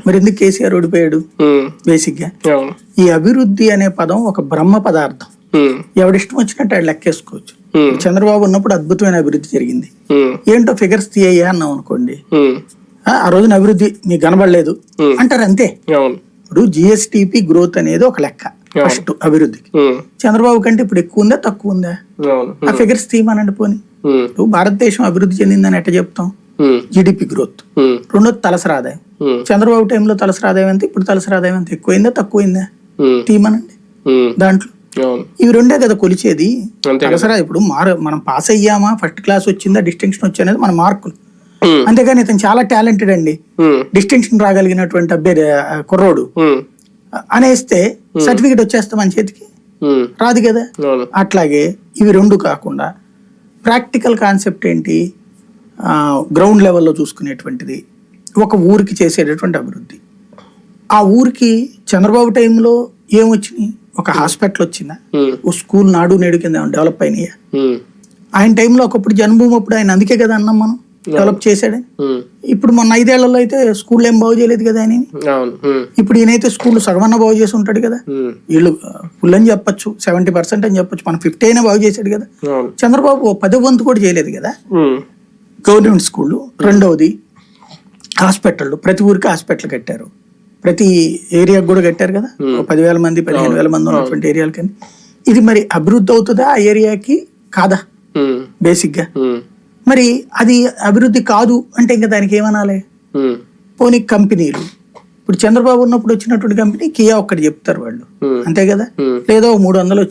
మరి ఎందుకు కేసీఆర్ ఓడిపోయాడు? బేసిక్ గా ఈ అభివృద్ధి అనే పదం ఒక బ్రహ్మ పదార్థం. ఎవడిష్టం వచ్చినట్టు ఆడు లెక్కేసుకోవచ్చు. చంద్రబాబు ఉన్నప్పుడు అద్భుతమైన అభివృద్ధి జరిగింది. ఏంటో ఫిగర్స్ తీయ్యా అన్నాం అనుకోండి, ఆ రోజున అభివృద్ధి మీకు కనబడలేదు అంటారు అంతే. ఇప్పుడు జిఎస్టిపి గ్రోత్ అనేది ఒక లెక్క ఫస్ట్ అభివృద్ధికి. చంద్రబాబు కంటే ఇప్పుడు ఎక్కువ ఉందా తక్కువ ఉందా? ఆ ఫిగర్స్ తీయమనండి పోనీ. ఇప్పుడు భారతదేశం అభివృద్ధి చెందిందని ఎట్ట చెప్తాం? GDP growth. రెండోది తలసరి ఆదాయం. చంద్రబాబు టైంలో తలసరి ఆదాయం ఎంత, ఇప్పుడు తలసరి ఆదాయం ఎంత, ఎక్కువైందా తక్కువైందా? తీయమనండి. దాంట్లో ఇవి రెండే కదా కొలిచేది. తలసరి ఇప్పుడు మనం పాస్ అయ్యామా, ఫస్ట్ క్లాస్ వచ్చిందా, డిస్టింక్షన్ వచ్చేది మన మార్కులు. అంతేగాని ఇతను చాలా టాలెంటెడ్ అండి, డిస్టింక్షన్ రాగలిగినటువంటి అభ్యర్థి కుర్రోడు అనేస్తే సర్టిఫికెట్ వచ్చేస్తా మన చేతికి రాదు కదా. అట్లాగే ఇవి రెండు కాకుండా ప్రాక్టికల్ కాన్సెప్ట్ ఏంటి, గ్రౌండ్ లెవెల్లో చూసుకునేటువంటిది ఒక ఊరికి చేసేటటువంటి అభివృద్ధి. ఆ ఊరికి చంద్రబాబు టైంలో ఏమొచ్చినాయి? ఒక హాస్పిటల్ వచ్చిందా, ఓ స్కూల్ నాడు నేడు కింద డెవలప్ అయినాయా? ఆయన టైంలో ఒకప్పుడు జన్మభూమి అప్పుడు ఆయన అందుకే కదా అన్నాం మనం డెవలప్ చేశాడని. ఇప్పుడు మొన్న 5 ఏళ్లలో అయితే స్కూల్ ఏం బాగు చేయలేదు కదా ఆయన. ఇప్పుడు ఈయనైతే స్కూల్ సగమన్నా బాగు చేసి ఉంటాడు కదా. వీళ్ళు ఫుల్ అని చెప్పొచ్చు, 70% అని చెప్పొచ్చు, మనం 50 అయినా బాగు చేశాడు కదా. చంద్రబాబు 10వ వంతు కూడా చేయలేదు కదా గవర్నమెంట్ స్కూళ్ళు. రెండవది హాస్పిటల్, ప్రతి ఊరికి హాస్పిటల్ కట్టారు, ప్రతి ఏరియాకి కూడా కట్టారు కదా. 10,000 మంది 15,000 మంది ఉన్నటువంటి ఏరియాలకి. ఇది మరి అభివృద్ధి అవుతుందా ఆ ఏరియాకి? కాదా బేసిక్ గా? మరి అది అభివృద్ధి కాదు అంటే ఇంకా దానికి ఏమనాలి? పోనీ కంపెనీలు, ఇప్పుడు చంద్రబాబు ఉన్నప్పుడు వచ్చినటువంటి కంపెనీ కియా ఒక్కటి చెప్తారు వాళ్ళు, అంతే కదా. లేదా 300 వచ్చిన